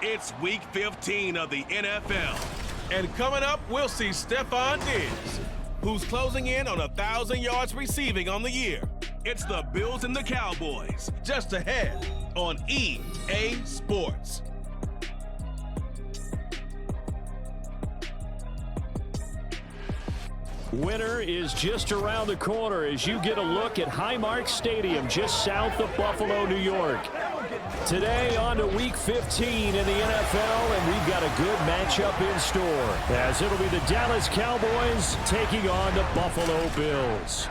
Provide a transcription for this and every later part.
It's Week 15 of the NFL. And coming up, we'll see Stephon Diggs, who's closing in on 1,000 yards receiving on the year. It's the Bills and the Cowboys, just ahead on EA Sports. Winter is just around the corner as you get a look at Highmark Stadium just south of Buffalo, New York. Today on to Week 15 in the NFL, and we've got a good matchup in store as it'll be the Dallas Cowboys taking on the Buffalo Bills.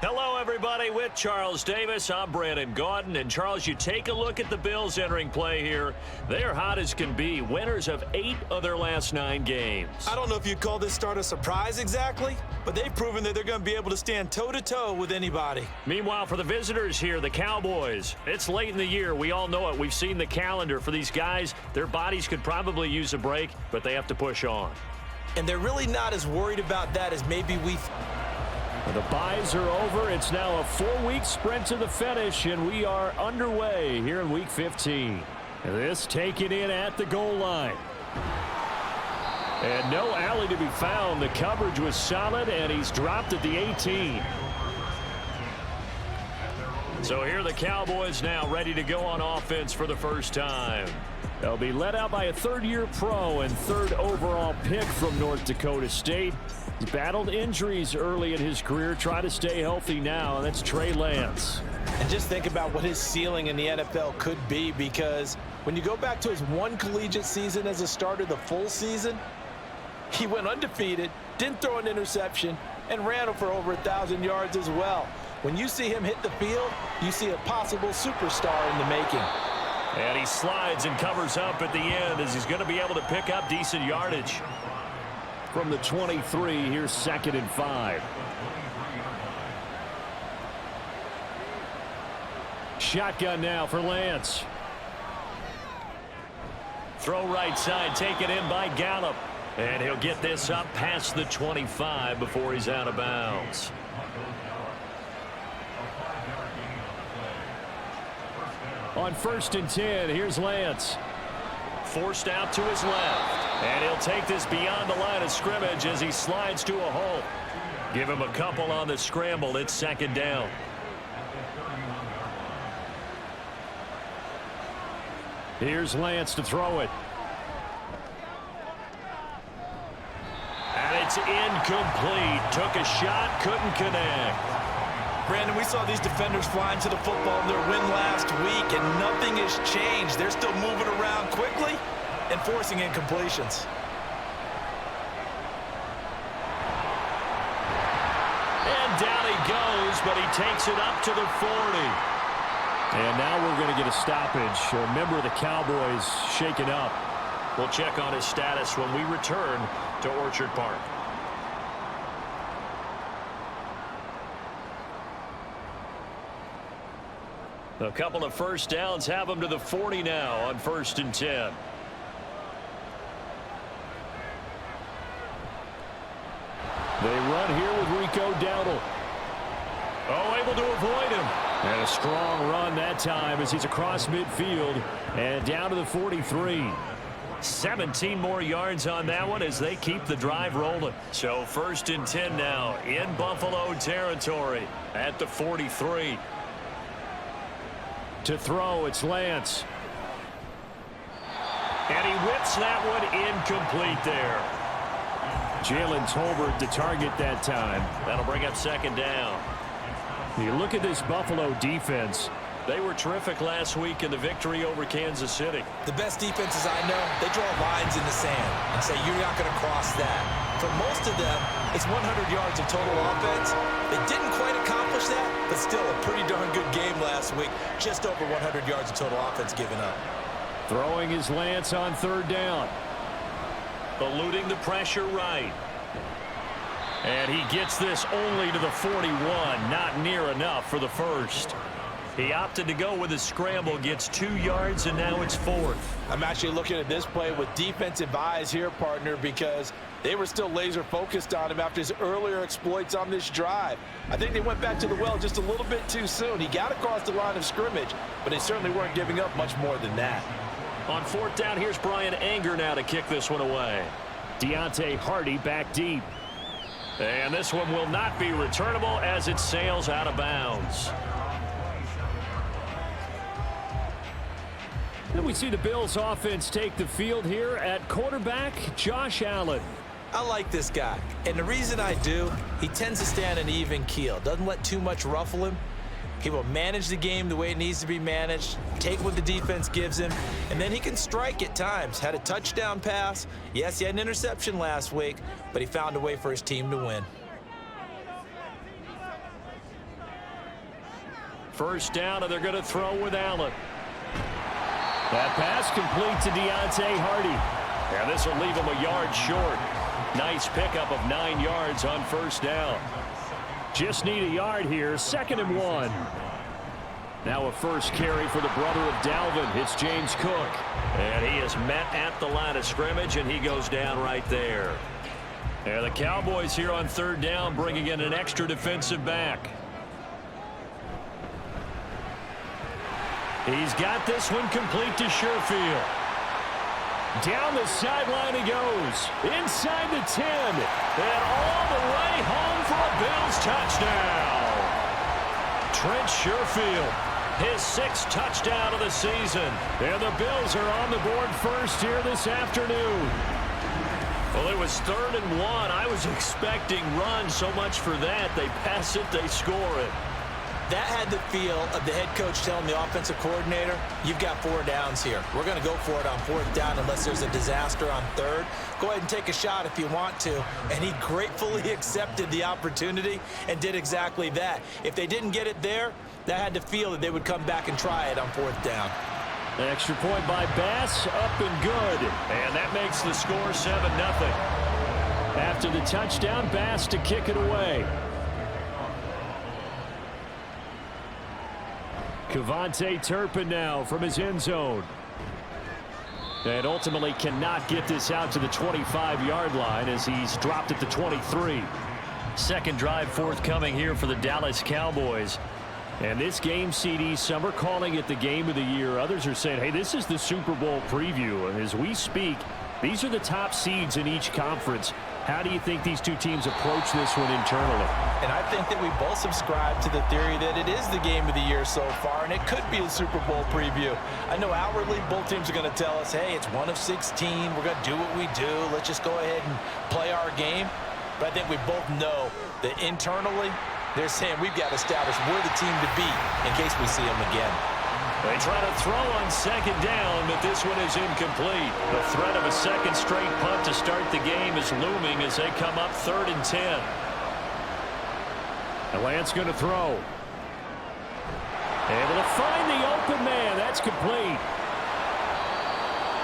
Hello, everybody. With Charles Davis, I'm Brandon Gaudin. And, Charles, you take a look at the Bills entering play here. They're hot as can be. Winners of 8 of their last 9 games. I don't know if you'd call this start a surprise exactly, but they've proven that they're going to be able to stand toe-to-toe with anybody. Meanwhile, for the visitors here, the Cowboys, it's late in the year. We all know it. We've seen the calendar for these guys. Their bodies could probably use a break, but they have to push on. And they're really not as worried about that as maybe we... The byes are over. It's now a 4-week sprint to the finish, and we are underway here in Week 15. This taken in at the goal line. And no alley to be found. The coverage was solid, and he's dropped at the 18. So here are the Cowboys now ready to go on offense for the first time. They'll be led out by a third-year pro and third overall pick from North Dakota State. He battled injuries early in his career, trying to stay healthy now, and that's Trey Lance. And just think about what his ceiling in the NFL could be, because when you go back to his one collegiate season as a starter, the full season, he went undefeated, didn't throw an interception, and ran for over 1,000 yards as well. When you see him hit the field, you see a possible superstar in the making. And he slides and covers up at the end as he's going to be able to pick up decent yardage. From the 23, here's 2nd and 5. Shotgun now for Lance. Throw right side, taken in by Gallup. And he'll get this up past the 25 before he's out of bounds. On 1st and 10, here's Lance. Forced out to his left. And he'll take this beyond the line of scrimmage as he slides to a halt. Give him a couple on the scramble. It's 2nd down. Here's Lance to throw it. And it's incomplete. Took a shot, couldn't connect. Brandon, we saw these defenders flying to the football in their win last week, and nothing has changed. They're still moving around quickly and forcing incompletions. And down he goes, but he takes it up to the 40. And now we're going to get a stoppage. A member of the Cowboys shaken up. We'll check on his status when we return to Orchard Park. A couple of first downs have him to the 40 now on 1st and 10. They run here with Rico Dowdle. Oh, able to avoid him. And a strong run that time as he's across midfield and down to the 43. 17 more yards on that one as they keep the drive rolling. So 1st and 10 now in Buffalo territory at the 43. To throw, it's Lance. And he whips that one incomplete there. Jalen Tolbert to target that time. That'll bring up 2nd down. You look at this Buffalo defense. They were terrific last week in the victory over Kansas City. The best defenses I know, they draw lines in the sand and say you're not going to cross that. For most of them, it's 100 yards of total offense. They didn't quite accomplish that, but still a pretty darn good game last week. Just over 100 yards of total offense given up. Throwing his Lance on 3rd down. Eluding the pressure right. And he gets this only to the 41. Not near enough for the first. He opted to go with a scramble, gets 2 yards, and now it's 4th. I'm actually looking at this play with defensive eyes here, partner, because They were still laser focused on him after his earlier exploits on this drive. I think they went back to the well just a little bit too soon. He got across the line of scrimmage, but they certainly weren't giving up much more than that. On fourth down, here's Brian Anger now to kick this one away. Deontay Hardy back deep. And this one will not be returnable as it sails out of bounds. Then we see the Bills offense take the field here at quarterback, Josh Allen. I like this guy, and the reason I do, he tends to stand an even keel, doesn't let too much ruffle him. He will manage the game the way it needs to be managed, take what the defense gives him, and then he can strike at times. Had a touchdown pass. Yes, he had an interception last week, but he found a way for his team to win. First down, and they're going to throw with Allen. That pass complete to Deontay Hardy. And this will leave him a yard short. Nice pickup of 9 yards on first down. Just need a yard here, 2nd and 1. Now a first carry for the brother of Dalvin. It's James Cook. And he is met at the line of scrimmage, and he goes down right there. And the Cowboys here on third down bringing in an extra defensive back. He's got this one complete to Sherfield. Down the sideline he goes. Inside the 10. And all the way home for a Bills touchdown. Trent Sherfield, his 6th touchdown of the season. And the Bills are on the board first here this afternoon. Well, it was 3rd and 1. I was expecting run, so much for that. They pass it, they score it. That had the feel of the head coach telling the offensive coordinator, you've got 4 downs here. We're going to go for it on 4th down unless there's a disaster on 3rd. Go ahead and take a shot if you want to. And he gratefully accepted the opportunity and did exactly that. If they didn't get it there, that had the feel that they would come back and try it on 4th down. An extra point by Bass, up and good. And that makes the score 7-0. After the touchdown, Bass to kick it away. Kevontae Turpin now from his end zone. And ultimately cannot get this out to the 25-yard line as he's dropped at the 23. Second drive forthcoming here for the Dallas Cowboys. And this game, CD, some are calling it the game of the year. Others are saying, hey, this is the Super Bowl preview. And as we speak, these are the top seeds in each conference. How do you think these two teams approach this one internally? And I think that we both subscribe to the theory that it is the game of the year so far, and it could be a Super Bowl preview. I know outwardly both teams are going to tell us, hey, it's 1 of 16. We're going to do what we do. Let's just go ahead and play our game. But I think we both know that internally they're saying we've got to establish we're the team to beat in case we see them again. They try to throw on 2nd down, but this one is incomplete. The threat of a 2nd straight punt to start the game is looming as they come up 3rd and 10. And Lance going to throw. Able to find the open man. That's complete.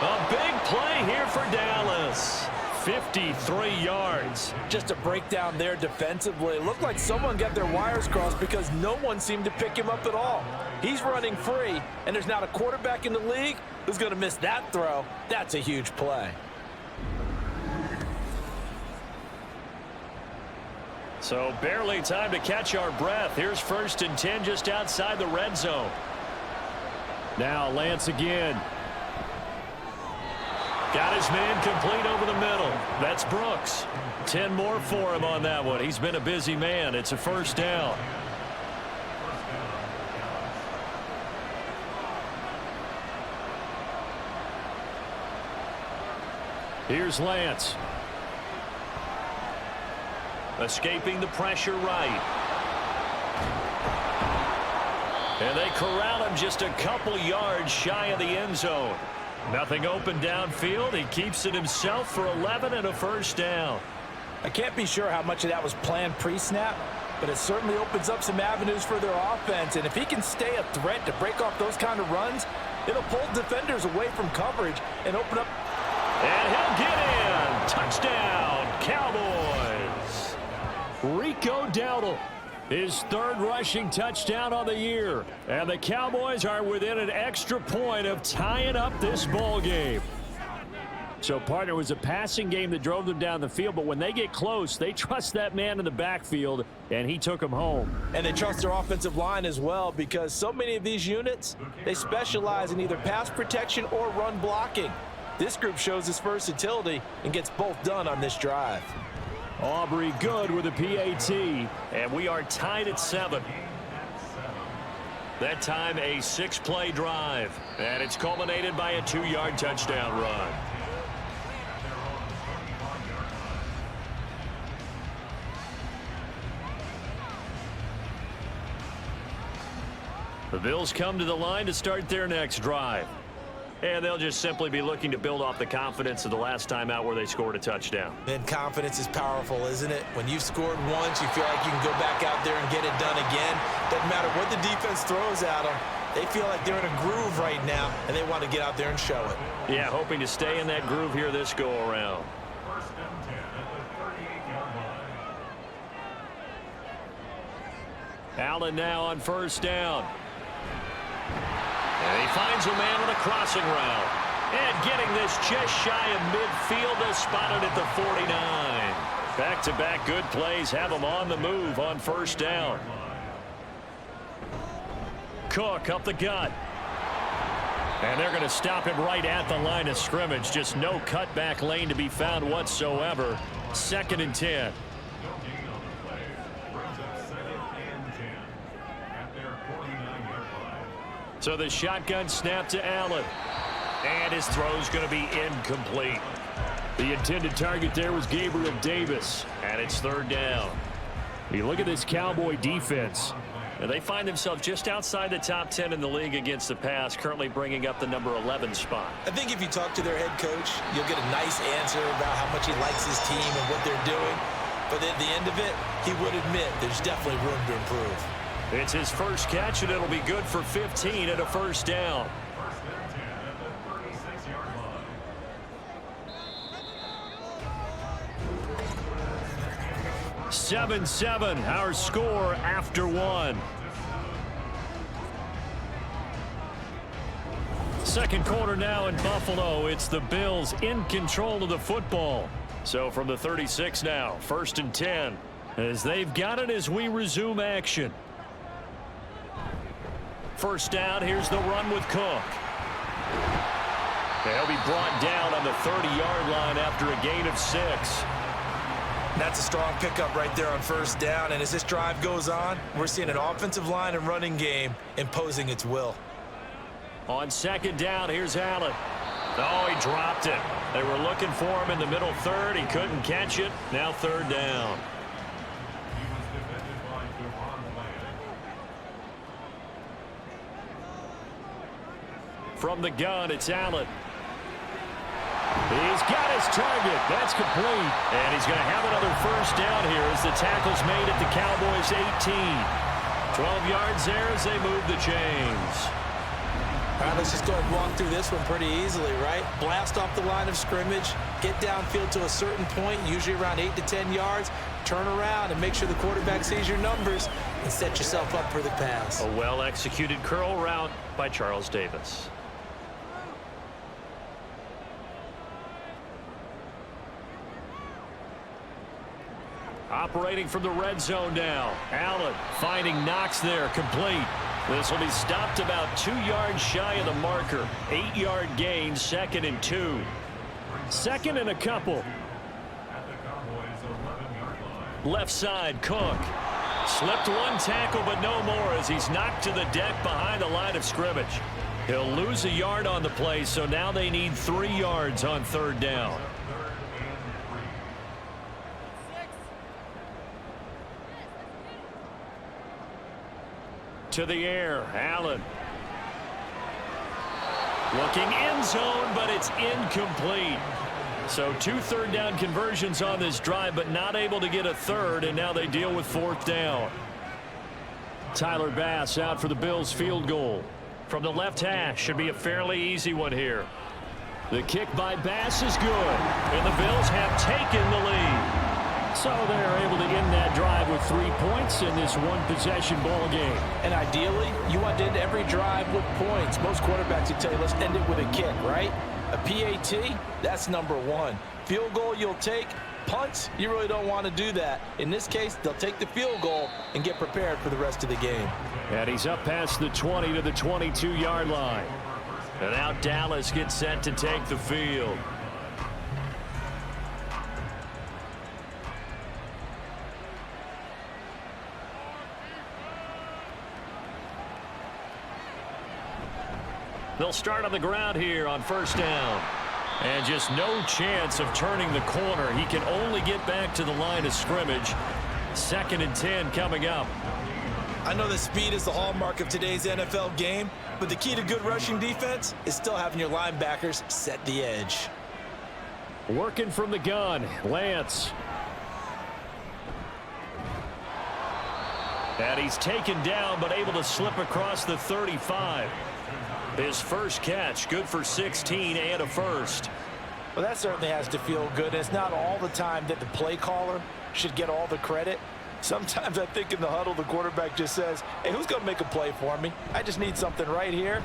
A big play here for Dallas. 53 yards. Just a breakdown there defensively. It looked like someone got their wires crossed because no one seemed to pick him up at all. He's running free, and there's not a quarterback in the league who's going to miss that throw. That's a huge play. So barely time to catch our breath. Here's 1st and 10 just outside the red zone. Now Lance again. Got his man complete over the middle. That's Brooks. 10 more for him on that one. He's been a busy man. It's a 1st down. Here's Lance. Escaping the pressure right. And they corral him just a couple yards shy of the end zone. Nothing open downfield. He keeps it himself for 11 and a 1st down. I can't be sure how much of that was planned pre-snap, but it certainly opens up some avenues for their offense. And if he can stay a threat to break off those kind of runs, it'll pull defenders away from coverage and open up. And he'll get in. Touchdown, Cowboys. Rico Dowdle, his 3rd rushing touchdown on the year. And the Cowboys are within an extra point of tying up this ball game. So, partner, it was a passing game that drove them down the field, but when they get close, they trust that man in the backfield, and he took them home. And they trust their offensive line as well, because so many of these units, they specialize in either pass protection or run blocking. This group shows its versatility and gets both done on this drive. Aubrey good with a PAT, and we are tied at 7. That time a 6-play drive, and it's culminated by a 2-yard touchdown run. The Bills come to the line to start their next drive. And they'll just simply be looking to build off the confidence of the last time out where they scored a touchdown. And confidence is powerful, isn't it? When you've scored once, you feel like you can go back out there and get it done again. Doesn't matter what the defense throws at them. They feel like they're in a groove right now, and they want to get out there and show it. Yeah, hoping to stay in that groove here this go-around. Allen now on first down. And he finds a man on a crossing route. And getting this just shy of midfield, they'll spot it at the 49. Back-to-back good plays have them on the move on first down. Cook up the gut. And they're going to stop him right at the line of scrimmage. Just no cutback lane to be found whatsoever. 2nd and 10. So the shotgun snap to Allen. And his throw's going to be incomplete. The intended target there was Gabriel Davis. And it's 3rd down. You look at this Cowboy defense. And they find themselves just outside the top 10 in the league against the pass, currently bringing up the number 11 spot. I think if you talk to their head coach, you'll get a nice answer about how much he likes his team and what they're doing. But at the end of it, he would admit there's definitely room to improve. It's his first catch, and it'll be good for 15 at a first down. (7-7) our score after 1. Second quarter now in Buffalo. It's the Bills in control of the football. So from the 36 now, 1st and 10, as they've got it as we resume action. First down, here's the run with Cook. They'll be brought down on the 30-yard line after a gain of 6. That's a strong pickup right there on first down. And as this drive goes on, we're seeing an offensive line and running game imposing its will. On 2nd down, here's Allen. Oh, he dropped it. They were looking for him in the middle 3rd. He couldn't catch it. Now 3rd down. From the gun, it's Allen. He's got his target. That's complete. And he's going to have another first down here as the tackle's made at the Cowboys 18. 12 yards there as they move the chains. All right, let's just go ahead and walk through this one pretty easily, right? Blast off the line of scrimmage, get downfield to a certain point, usually around 8 to 10 yards, turn around and make sure the quarterback sees your numbers and set yourself up for the pass. A well-executed curl route by Charles Davis. Operating from the red zone now. Allen finding Knox there, complete. This will be stopped about 2 yards shy of the marker. 8-yard gain, 2nd and 2. 2nd and a couple. Left side, Cook. Slipped one tackle, but no more as he's knocked to the deck behind the line of scrimmage. He'll lose a yard on the play, so now they need 3 yards on 3rd down. To the air, Allen. Looking end zone, but it's incomplete. So 2 3rd down conversions on this drive, but not able to get a 3rd, and now they deal with 4th down. Tyler Bass out for the Bills field goal. From the left hash, should be a fairly easy one here. The kick by Bass is good, and the Bills have taken the lead. So they're able to end that drive with 3 points in this one-possession ball game. And ideally, you want to end every drive with points. Most quarterbacks would tell you, let's end it with a kick, right? A PAT, that's number one. Field goal you'll take. Punts, you really don't want to do that. In this case, they'll take the field goal and get prepared for the rest of the game. And he's up past the 20 to the 22-yard line. And now Dallas gets set to take the field. They'll start on the ground here on first down. And just no chance of turning the corner. He can only get back to the line of scrimmage. 2nd and 10 coming up. I know that speed is the hallmark of today's NFL game, but the key to good rushing defense is still having your linebackers set the edge. Working from the gun, Lance. And he's taken down, but able to slip across the 35. His first catch, good for 16 and a first. Well, that certainly has to feel good. It's not all the time that the play caller should get all the credit. Sometimes I think in the huddle, the quarterback just says, hey, who's going to make a play for me? I just need something right here.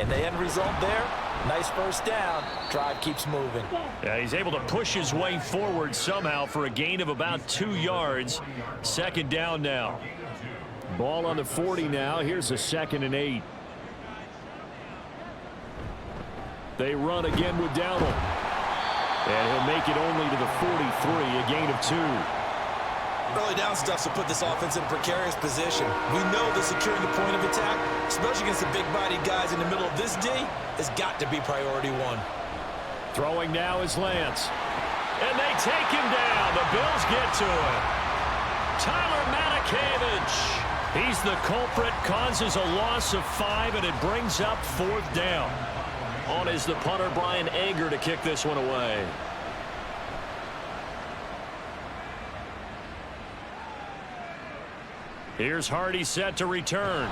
And the end result there, nice first down. Drive keeps moving. Yeah, he's able to push his way forward somehow for a gain of about 2 yards. 2nd down now. Ball on the 40 now. Here's a 2nd and 8. They run again with Dowdle. And he'll make it only to the 43, a gain of 2. Early down stuff will put this offense in a precarious position. We know that securing the point of attack, especially against the big-bodied guys in the middle of this D, has got to be priority one. Throwing now is Lance. And they take him down. The Bills get to him. Tyler Matakevich. He's the culprit, causes a loss of 5, and it brings up 4th down. On is the punter, Brian Ager, to kick this one away. Here's Hardy set to return.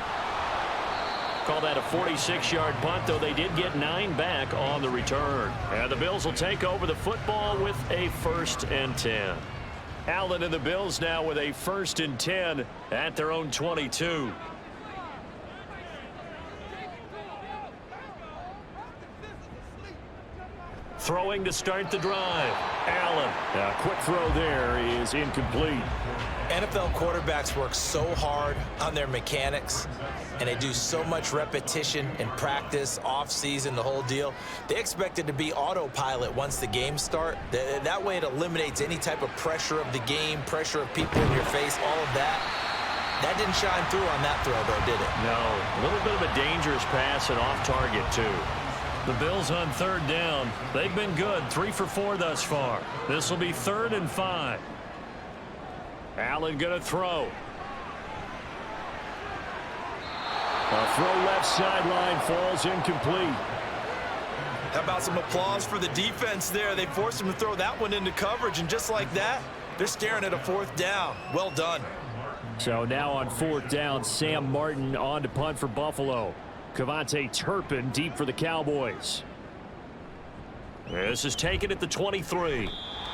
Call that a 46-yard punt, though they did get 9 back on the return. And the Bills will take over the football with a 1st and 10. Allen and the Bills now with a 1st and 10 at their own 22. Throwing to start the drive. Allen. A quick throw there is incomplete. NFL quarterbacks work so hard on their mechanics, and they do so much repetition and practice, off-season, the whole deal. They expect it to be autopilot once the games start. That way it eliminates any type of pressure of the game, pressure of people in your face, all of that. That didn't shine through on that throw, though, did it? No. A little bit of a dangerous pass and off target, too. The Bills on 3rd down. They've been good. 3 for 4 thus far. This will be 3rd and 5. Allen going to throw. A throw left sideline falls incomplete. How about some applause for the defense there? They forced him to throw that one into coverage, and just like that, they're staring at a 4th down. Well done. So now on 4th down, Sam Martin on to punt for Buffalo. Cavante Turpin deep for the Cowboys. This is taken at the 23.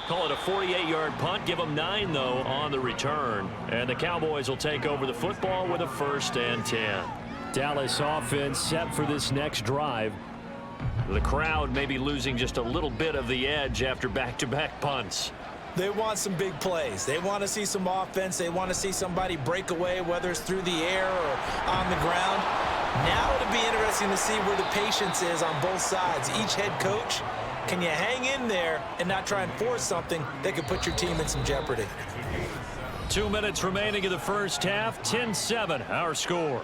Call it a 48-yard punt. Give them 9, though, on the return. And the Cowboys will take over the football with a 1st and 10. Dallas offense set for this next drive. The crowd may be losing just a little bit of the edge after back-to-back punts. They want some big plays. They want to see some offense. They want to see somebody break away, whether it's through the air or on the ground. Now it'll be interesting to see where the patience is on both sides. Each head coach, can you hang in there and not try and force something that could put your team in some jeopardy? 2 minutes remaining in the first half. 10-7, our score.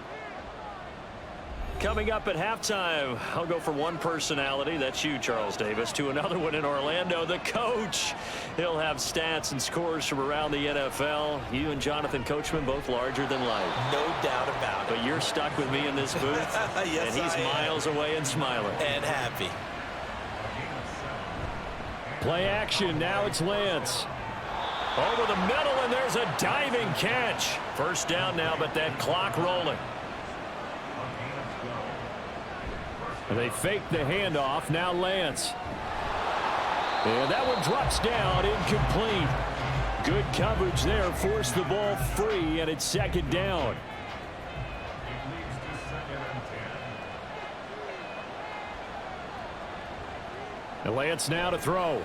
Coming up at halftime, I'll go from one personality, that's you, Charles Davis, to another one in Orlando, the coach. He'll have stats and scores from around the NFL. You and Jonathan Coachman both larger than life. No doubt about it. But you're stuck with me in this booth, yes, and he's miles away and smiling. And happy. Play action, now it's Lance. Over the middle, and there's a diving catch. First down now, but that clock rolling. They fake the handoff. Now Lance. And that one drops down, incomplete. Good coverage there. Forced the ball free, and it's 2nd down. And Lance now to throw.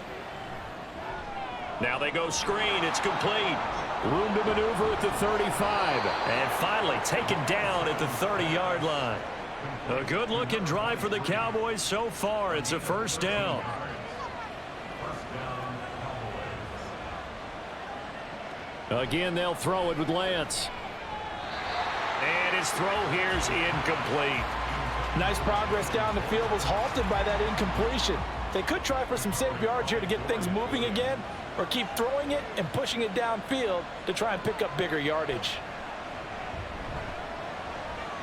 Now they go screen. It's complete. Room to maneuver at the 35. And finally taken down at the 30-yard line. A good-looking drive for the Cowboys so far. It's a first down. Again, they'll throw it with Lance. And his throw here is incomplete. Nice progress down the field, was halted by that incompletion. They could try for some safe yards here to get things moving again, or keep throwing it and pushing it downfield to try and pick up bigger yardage.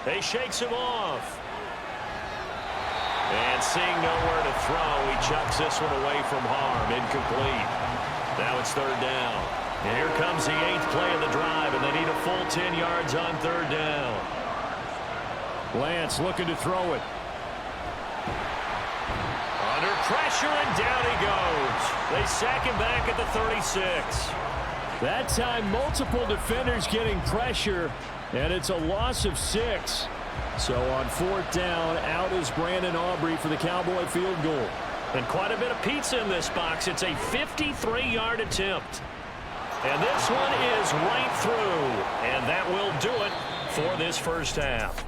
He shakes him off. And seeing nowhere to throw, he chucks this one away from harm. Incomplete. Now it's third down. And here comes the 8th play of the drive, and they need a full 10 yards on third down. Lance looking to throw it. Under pressure, and down he goes. They sack him back at the 36. That time, multiple defenders getting pressure, and it's a loss of 6. So on fourth down, out is Brandon Aubrey for the Cowboy field goal. And quite a bit of pizza in this box. It's a 53-yard attempt. And this one is right through. And that will do it for this first half.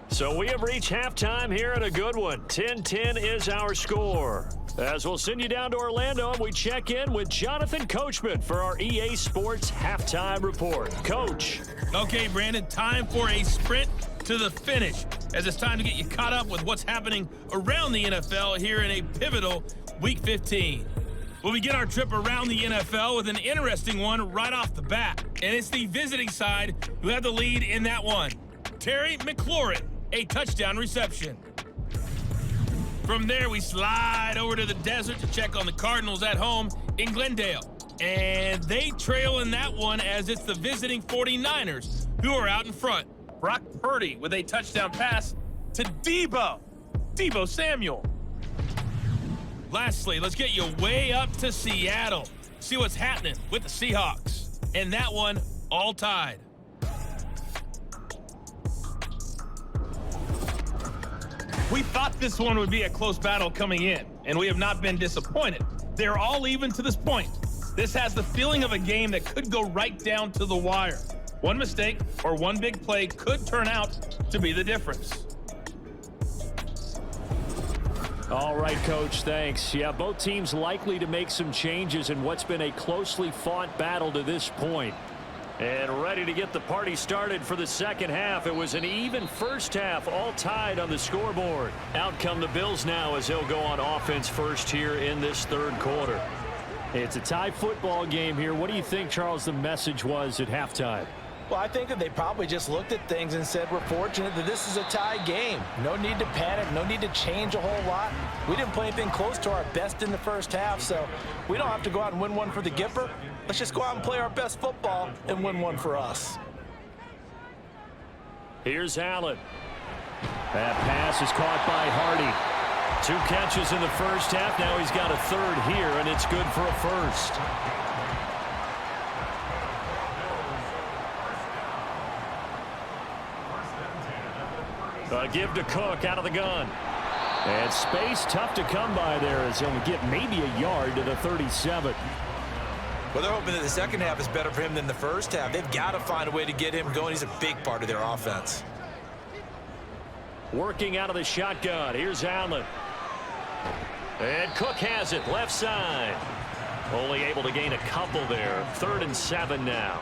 So we have reached halftime here at a good one. 10-10 is our score. As we'll send you down to Orlando, and we check in with Jonathan Coachman for our EA Sports Halftime Report. Coach. Okay, Brandon, time for a sprint to the finish, as it's time to get you caught up with what's happening around the NFL here in a pivotal Week 15. We'll begin our trip around the NFL with an interesting one right off the bat, and it's the visiting side who had the lead in that one. Terry McLaurin, a touchdown reception. From there, we slide over to the desert to check on the Cardinals at home in Glendale, and they trail in that one as it's the visiting 49ers who are out in front. Brock Purdy with a touchdown pass to Deebo Samuel. Lastly, let's get you way up to Seattle. See what's happening with the Seahawks. And that one all tied. We thought this one would be a close battle coming in, and we have not been disappointed. They're all even to this point. This has the feeling of a game that could go right down to the wire. One mistake or one big play could turn out to be the difference. All right, Coach, thanks. Yeah, both teams likely to make some changes in what's been a closely fought battle to this point. And ready to get the party started for the second half. It was an even first half, all tied on the scoreboard. Out come the Bills now as they'll go on offense first here in this third quarter. It's a tie football game here. What do you think, Charles, the message was at halftime? Well, I think that they probably just looked at things and said, we're fortunate that this is a tie game. No need to panic, no need to change a whole lot. We didn't play anything close to our best in the first half, so we don't have to go out and win one for the Gipper. Let's just go out and play our best football and win one for us. Here's Allen. That pass is caught by Hardy. 2 catches in the first half. Now he's got a third here, and it's good for a first. Give to Cook out of the gun. And space tough to come by there as he'll get maybe a yard to the 37. Well, they're hoping that the second half is better for him than the first half. They've got to find a way to get him going. He's a big part of their offense. Working out of the shotgun. Here's Allen. And Cook has it left side. Only able to gain a couple there. 3rd and 7 now.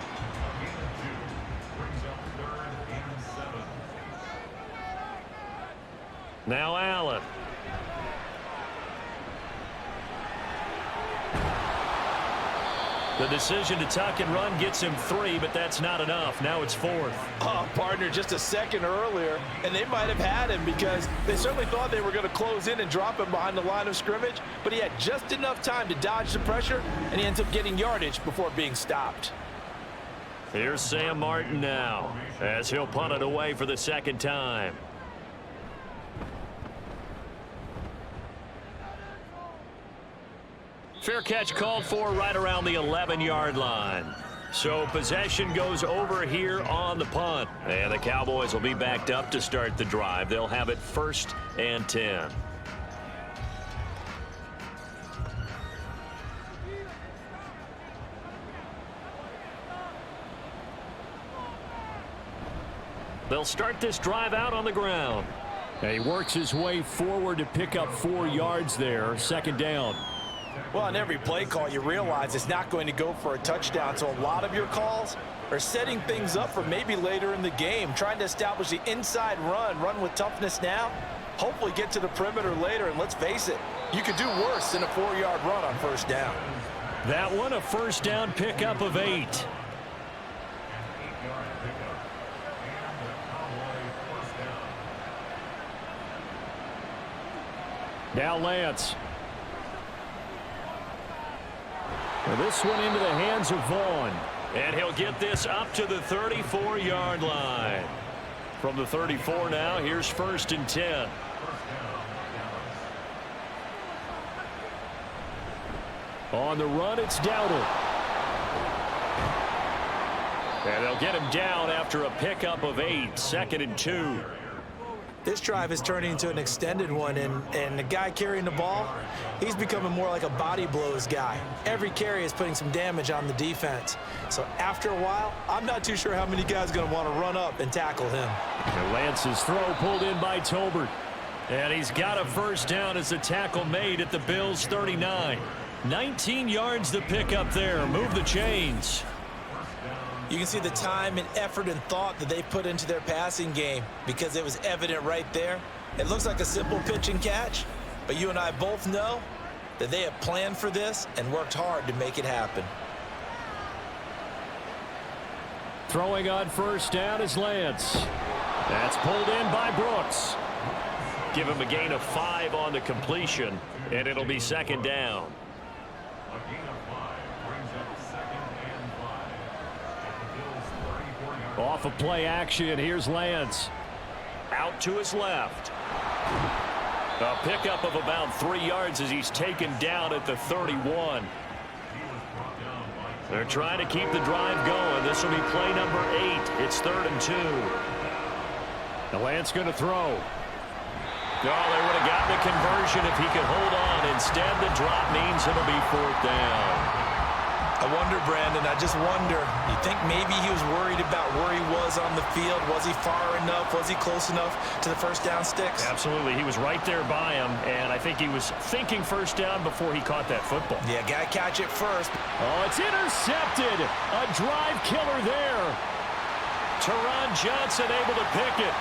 Now Allen. The decision to tuck and run gets him 3, but that's not enough. Now it's 4th. Oh, partner, just a second earlier, and they might have had him because they certainly thought they were going to close in and drop him behind the line of scrimmage, but he had just enough time to dodge the pressure, and he ends up getting yardage before being stopped. Here's Sam Martin now as he'll punt it away for the second time. Fair catch called for right around the 11-yard line. So possession goes over here on the punt. And the Cowboys will be backed up to start the drive. They'll have it 1st and 10. They'll start this drive out on the ground. And he works his way forward to pick up 4 yards there. Second down. Well, on every play call, you realize it's not going to go for a touchdown. So a lot of your calls are setting things up for maybe later in the game, trying to establish the inside run with toughness now, hopefully get to the perimeter later. And let's face it, you could do worse than a 4-yard run on first down. That one, a first down pickup of 8. Now Lance. And this one into the hands of Vaughn. And he'll get this up to the 34-yard line. From the 34 now, here's 1st and 10. On the run, it's Dowdle. And they'll get him down after a pickup of 8. 2nd and 2. This drive is turning into an extended one, and the guy carrying the ball, he's becoming more like a body blows guy. Every carry is putting some damage on the defense. So after a while, I'm not too sure how many guys are going to want to run up and tackle him. And Lance's throw pulled in by Tolbert. And he's got a first down as the tackle made at the Bills' 39. 19 yards to pick up there. Move the chains. You can see the time and effort and thought that they put into their passing game because it was evident right there. It looks like a simple pitch and catch, but you and I both know that they have planned for this and worked hard to make it happen. Throwing on first down is Lance. That's pulled in by Brooks. Give him a gain of 5 on the completion, and it'll be 2nd down. Off of play action, here's Lance. Out to his left. A pickup of about 3 yards as he's taken down at the 31. They're trying to keep the drive going. This will be play number 8. It's 3rd and 2. The Lance going to throw. Oh, they would have gotten the conversion if he could hold on. Instead, the drop means it'll be 4th down. I wonder, Brandon, I just wonder, you think maybe he was worried about where he was on the field? Was he far enough? Was he close enough to the first down sticks? Absolutely. He was right there by him, and I think he was thinking first down before he caught that football. Yeah, got to catch it first. Oh, it's intercepted. A drive killer there. Teron Johnson able to pick it.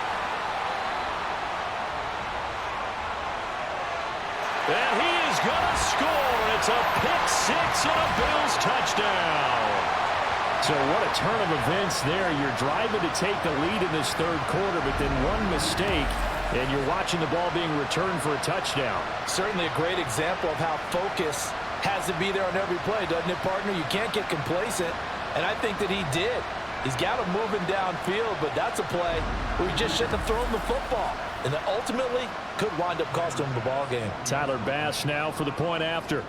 And he is going to score. It's a pick-6 and a Bills touchdown. So what a turn of events there. You're driving to take the lead in this 3rd quarter, but then one mistake, and you're watching the ball being returned for a touchdown. Certainly a great example of how focus has to be there on every play, doesn't it, partner? You can't get complacent, and I think that he did. He's got him moving downfield, but that's a play where he just shouldn't have thrown the football. And that ultimately could wind up costing him the ball game. Tyler Bass now for the point after.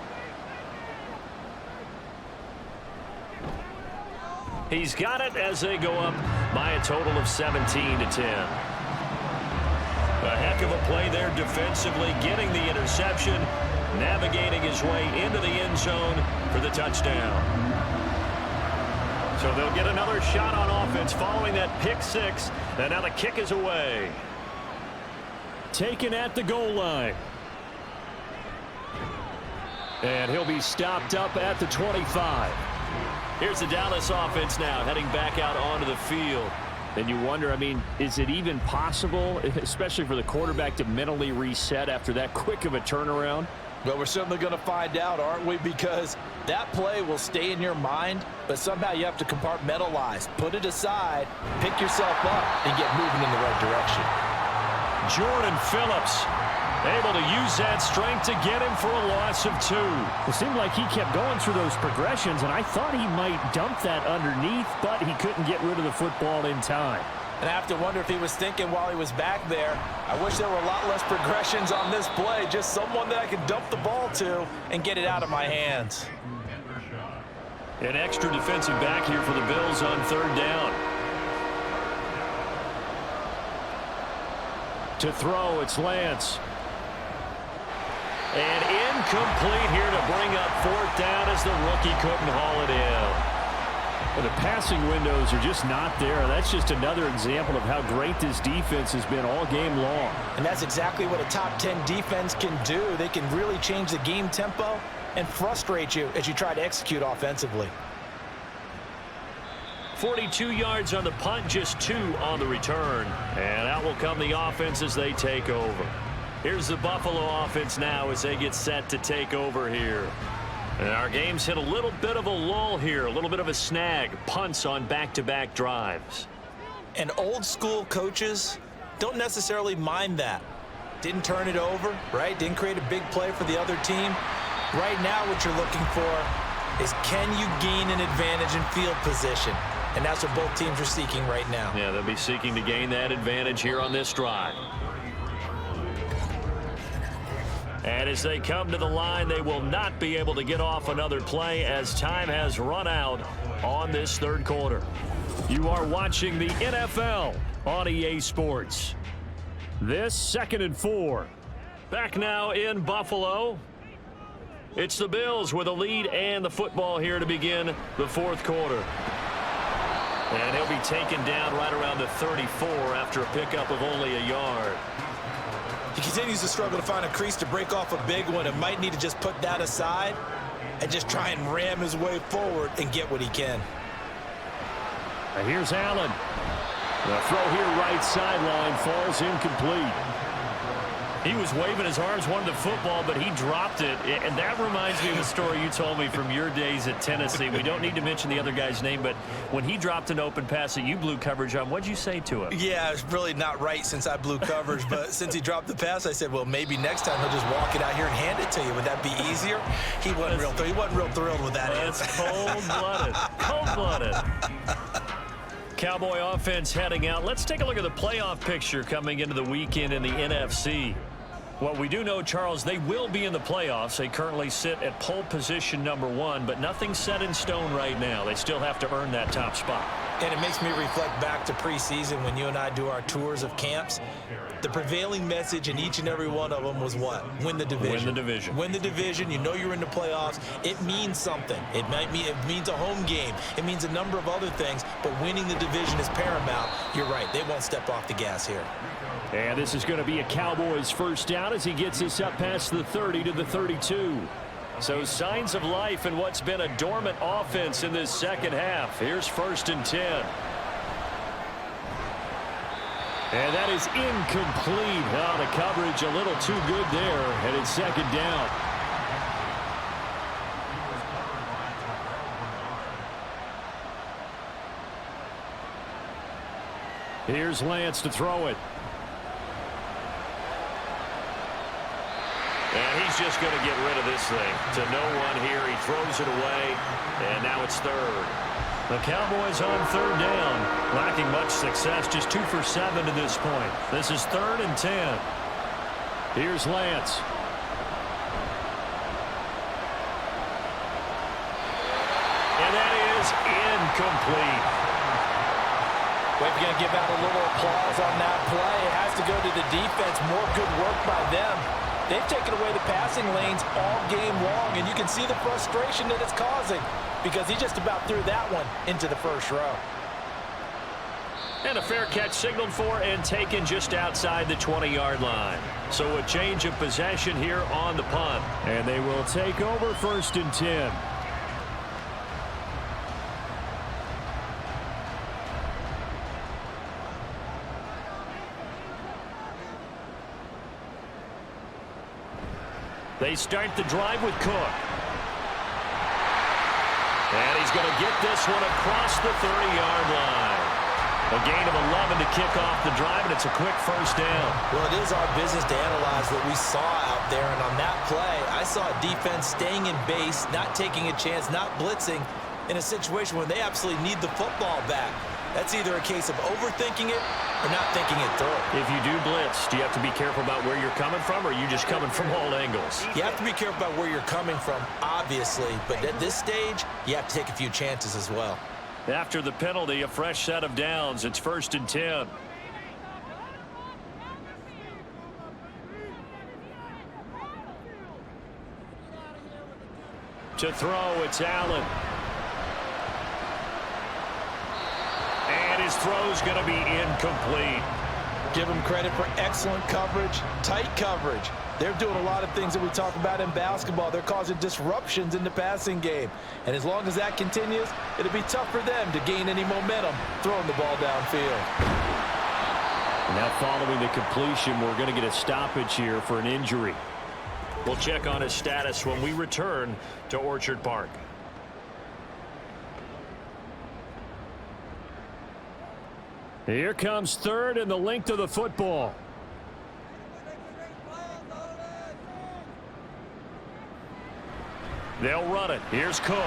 He's got it as they go up by a total of 17-10. A heck of a play there defensively, getting the interception, navigating his way into the end zone for the touchdown. So they'll get another shot on offense following that pick-6, and now the kick is away. Taken at the goal line. And he'll be stopped up at the 25. Here's the Dallas offense now heading back out onto the field. And you wonder, I mean, is it even possible, especially for the quarterback, to mentally reset after that quick of a turnaround? Well, we're certainly going to find out, aren't we? Because that play will stay in your mind, but somehow you have to compartmentalize. Put it aside, pick yourself up, and get moving in the right direction. Jordan Phillips able to use that strength to get him for a loss of 2. It seemed like he kept going through those progressions, and I thought he might dump that underneath, but he couldn't get rid of the football in time. And I have to wonder if he was thinking while he was back there, I wish there were a lot less progressions on this play, just someone that I could dump the ball to and get it out of my hands. An extra defensive back here for the Bills on 3rd down. To throw, it's Lance. And incomplete here to bring up 4th down as the rookie couldn't haul it in. And the passing windows are just not there. That's just another example of how great this defense has been all game long. And that's exactly what a top 10 defense can do. They can really change the game tempo and frustrate you as you try to execute offensively. 42 yards on the punt, just 2 on the return. And out will come the offense as they take over. Here's the Buffalo offense now as they get set to take over here. And our game's hit a little bit of a lull here, a little bit of a snag. Punts on back-to-back drives. And old school coaches don't necessarily mind that. Didn't turn it over, right? Didn't create a big play for the other team. Right now what you're looking for is, can you gain an advantage in field position? And that's what both teams are seeking right now. Yeah, they'll be seeking to gain that advantage here on this drive. And as they come to the line, they will not be able to get off another play as time has run out on this third quarter. You are watching the NFL on EA Sports. This 2nd and 4. Back now in Buffalo. It's the Bills with a lead and the football here to begin the fourth quarter. And he'll be taken down right around the 34 after a pickup of only a yard. He continues to struggle to find a crease to break off a big one and might need to just put that aside and just try and ram his way forward and get what he can. And here's Allen. The throw here right sideline falls incomplete. He was waving his arms, wanted the football, but he dropped it. And that reminds me of a story you told me from your days at Tennessee. We don't need to mention the other guy's name, but when he dropped an open pass that you blew coverage on, what'd you say to him? Yeah, it's really not right since I blew coverage, but since he dropped the pass, I said, well, maybe next time he'll just walk it out here and hand it to you. Would that be easier? He wasn't real thrilled with that answer. Cold-blooded. Cold-blooded. Cowboy offense heading out. Let's take a look at the playoff picture coming into the weekend in the NFC. Well, we do know, Charles, they will be in the playoffs. They currently sit at pole position number 1, but nothing's set in stone right now. They still have to earn that top spot. And it makes me reflect back to preseason when you and I do our tours of camps. The prevailing message in each and every one of them was what? Win the division. Win the division. Win the division. You know you're in the playoffs. It means something. It means a home game. It means a number of other things, but winning the division is paramount. You're right. They won't step off the gas here. And this is going to be a Cowboys first down as he gets us up past the 30 to the 32. So signs of life in what's been a dormant offense in this second half. Here's 1st and 10. And that is incomplete. Oh, the coverage a little too good there, and it's 2nd down. Here's Lance to throw it. And he's just going to get rid of this thing. To no one here. He throws it away, and now it's 3rd. The Cowboys on 3rd down. Lacking much success, just 2 for 7 to this point. This is 3rd and 10. Here's Lance. And that is incomplete. We're going to give out a little applause on that play. It has to go to the defense. More good work by them. They've taken away the passing lanes all game long, and you can see the frustration that it's causing because he just about threw that one into the first row. And a fair catch signaled for and taken just outside the 20-yard line. So a change of possession here on the punt. And they will take over 1st and 10. They start the drive with Cook. And he's going to get this one across the 30-yard line. A gain of 11 to kick off the drive, and it's a quick first down. Well, it is our business to analyze what we saw out there, and on that play, I saw a defense staying in base, not taking a chance, not blitzing in a situation where they absolutely need the football back. That's either a case of overthinking it or not thinking it through. If you do blitz, do you have to be careful about where you're coming from, or are you just coming from all angles? You have to be careful about where you're coming from, obviously, but at this stage, you have to take a few chances as well. After the penalty, a fresh set of downs. It's 1st and 10. To throw, it's Allen. his throw's going to be incomplete. Give him credit for excellent coverage, tight coverage. They're doing a lot of things that we talk about in basketball. They're causing disruptions in the passing game. And as long as that continues, it'll be tough for them to gain any momentum throwing the ball downfield. Now following the completion, we're going to get a stoppage here for an injury. We'll check on his status when we return to Orchard Park. Here comes third and the length of the football. They'll run it. Here's Cook.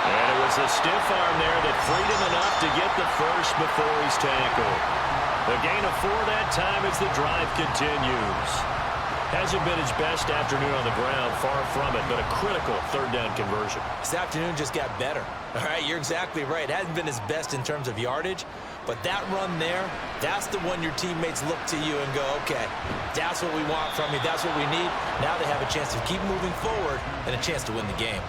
And it was a stiff arm there that freed him enough to get the first before he's tackled. The gain of 4 that time as the drive continues. Hasn't been his best afternoon on the ground, far from it, but a critical third down conversion. This afternoon just got better. All right, you're exactly right. It hasn't been his best in terms of yardage, but that run there, that's the one your teammates look to you and go, okay, that's what we want from you. That's what we need. Now they have a chance to keep moving forward and a chance to win the game.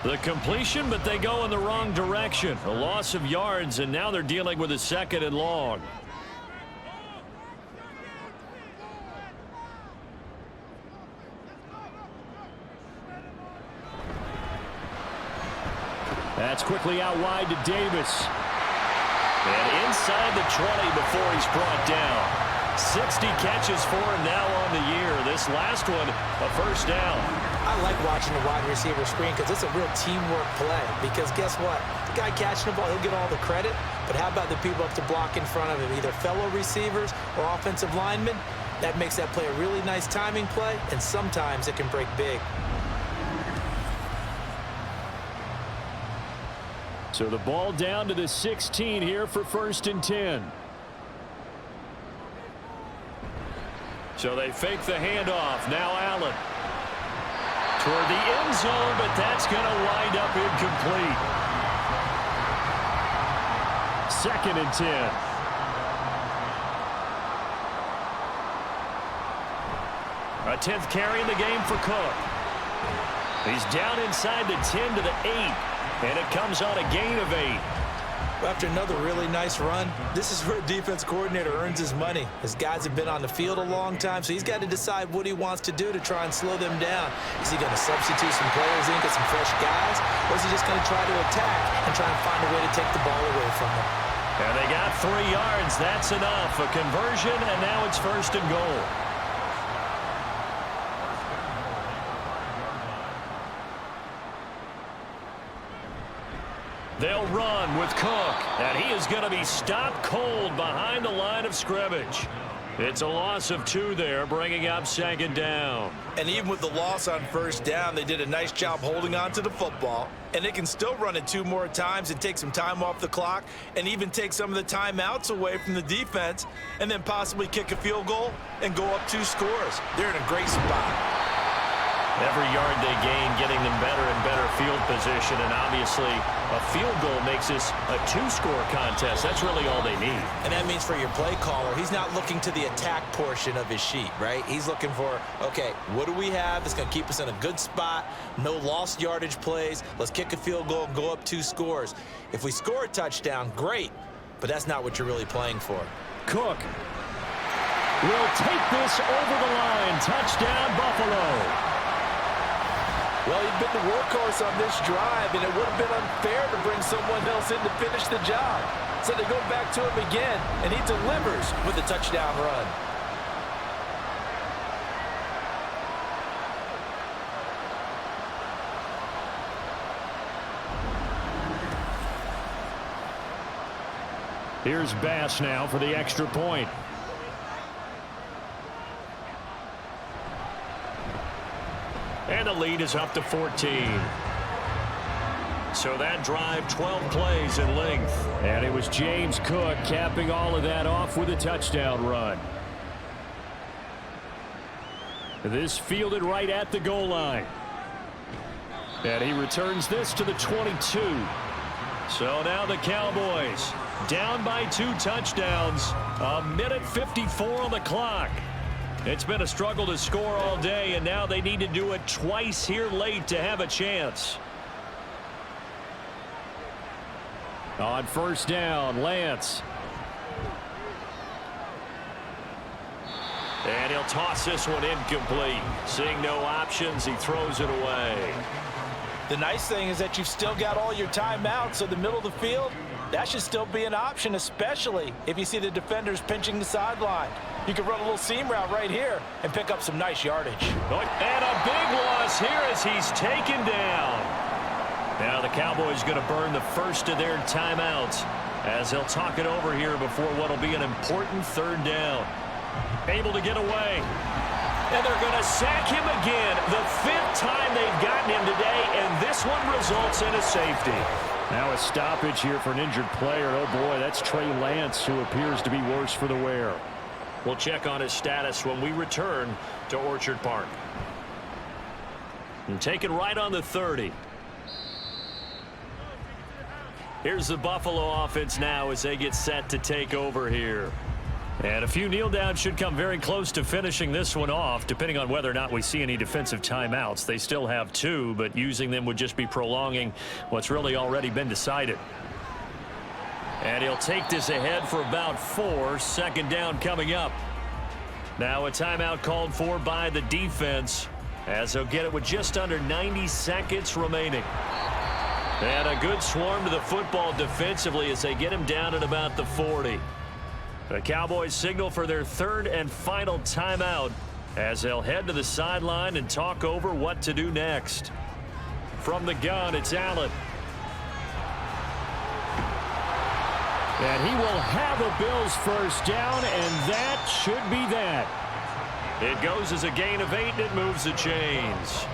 The completion, but they go in the wrong direction. A loss of yards, and now they're dealing with a 2nd and long. That's quickly out wide to Davis. And inside the 20 before he's brought down. 60 catches for him now on the year. This last one, a first down. I like watching the wide receiver screen because it's a real teamwork play. Because guess what? The guy catching the ball, he'll get all the credit. But how about the people up to block in front of him, either fellow receivers or offensive linemen? That makes that play a really nice timing play, and sometimes it can break big. So the ball down to the 16 here for 1st and 10. So they fake the handoff. Now Allen. Toward the end zone, but that's going to wind up incomplete. 2nd and 10. A 10th carry in the game for Cook. He's down inside the 10 to the 8. And it comes on a gain of 8. After another really nice run, this is where a defense coordinator earns his money. His guys have been on the field a long time, so he's got to decide what he wants to do to try and slow them down. Is he going to substitute some players in, get some fresh guys, or is he just going to try to attack and try and find a way to take the ball away from them? And they got 3 yards. That's enough. A conversion, and now it's 1st and goal. They'll run with Cook, and he is going to be stopped cold behind the line of scrimmage. It's a loss of 2 there, bringing up 2nd down. And even with the loss on 1st down, they did a nice job holding on to the football. And they can still run it 2 more times and take some time off the clock and even take some of the timeouts away from the defense and then possibly kick a field goal and go up 2 scores. They're in a great spot. Every yard they gain, getting them better and better field position, and obviously a field goal makes this a 2-score contest. That's really all they need. And that means for your play caller, he's not looking to the attack portion of his sheet, right? He's looking for, okay, what do we have that's going to keep us in a good spot? No lost yardage plays. Let's kick a field goal and go up 2 scores. If we score a touchdown, great, but that's not what you're really playing for. Cook will take this over the line. Touchdown, Buffalo. Well, he'd been the workhorse on this drive, and it would have been unfair to bring someone else in to finish the job. So they go back to him again, and he delivers with a touchdown run. Here's Bass now for the extra point. And the lead is up to 14. So that drive, 12 plays in length. And it was James Cook capping all of that off with a touchdown run. This fielded right at the goal line. And he returns this to the 22. So now the Cowboys down by 2 touchdowns. 1:54 on the clock. It's been a struggle to score all day, and now they need to do it twice here late to have a chance. On first down, Lance. And he'll toss this one incomplete. Seeing no options, he throws it away. The nice thing is that you've still got all your timeouts, so the middle of the field, that should still be an option, especially if you see the defenders pinching the sideline. You can run a little seam route right here and pick up some nice yardage. And a big loss here as he's taken down. Now the Cowboys going to burn the first of their timeouts as they'll talk it over here before what will be an important third down. Able to get away. And they're going to sack him again. The 5th time they've gotten him today, and this one results in a safety. Now a stoppage here for an injured player. Oh, boy, that's Trey Lance, who appears to be worse for the wear. We'll check on his status when we return to Orchard Park. And taken right on the 30. Here's the Buffalo offense now as they get set to take over here. And a few kneel downs should come very close to finishing this one off, depending on whether or not we see any defensive timeouts. They still have 2, but using them would just be prolonging what's really already been decided. And he'll take this ahead for about 4. Second down coming up. Now a timeout called for by the defense as they'll get it with just under 90 seconds remaining. And a good swarm to the football defensively as they get him down at about the 40. The Cowboys signal for their 3rd and final timeout as they'll head to the sideline and talk over what to do next. From the gun, it's Allen. And he will have a Bills first down, and that should be that. It goes as a gain of 8, and it moves the chains.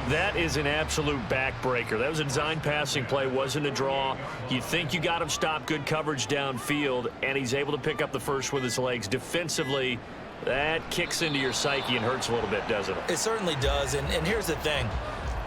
That is an absolute backbreaker. That was a design passing play, wasn't a draw. You think you got him stopped, good coverage downfield, and he's able to pick up the first with his legs. Defensively, that kicks into your psyche and hurts a little bit, doesn't it? It certainly does, and here's the thing.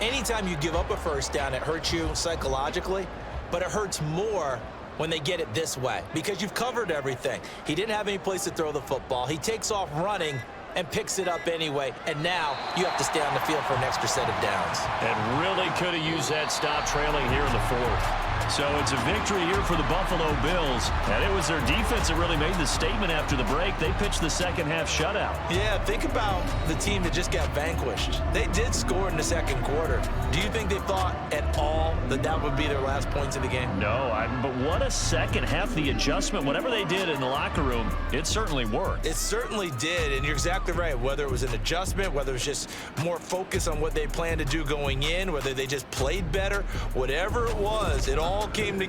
Anytime you give up a first down, it hurts you psychologically, but it hurts more when they get it this way because you've covered everything. He didn't have any place to throw the football. He takes off running and picks it up anyway, and now you have to stay on the field for an extra set of downs. And really could have used that stop trailing here in the 4th. So it's a victory here for the Buffalo Bills, and it was their defense that really made the statement after the break. They pitched the second half shutout. Yeah, think about the team that just got vanquished. They did score in the second quarter. Do you think they thought at all that that would be their last points of the game? No, but what a second half. The adjustment, whatever they did in the locker room, it certainly worked. It certainly did, and you're exactly right. Whether it was an adjustment, whether it was just more focus on what they planned to do going in, whether they just played better, whatever it was, it all came together.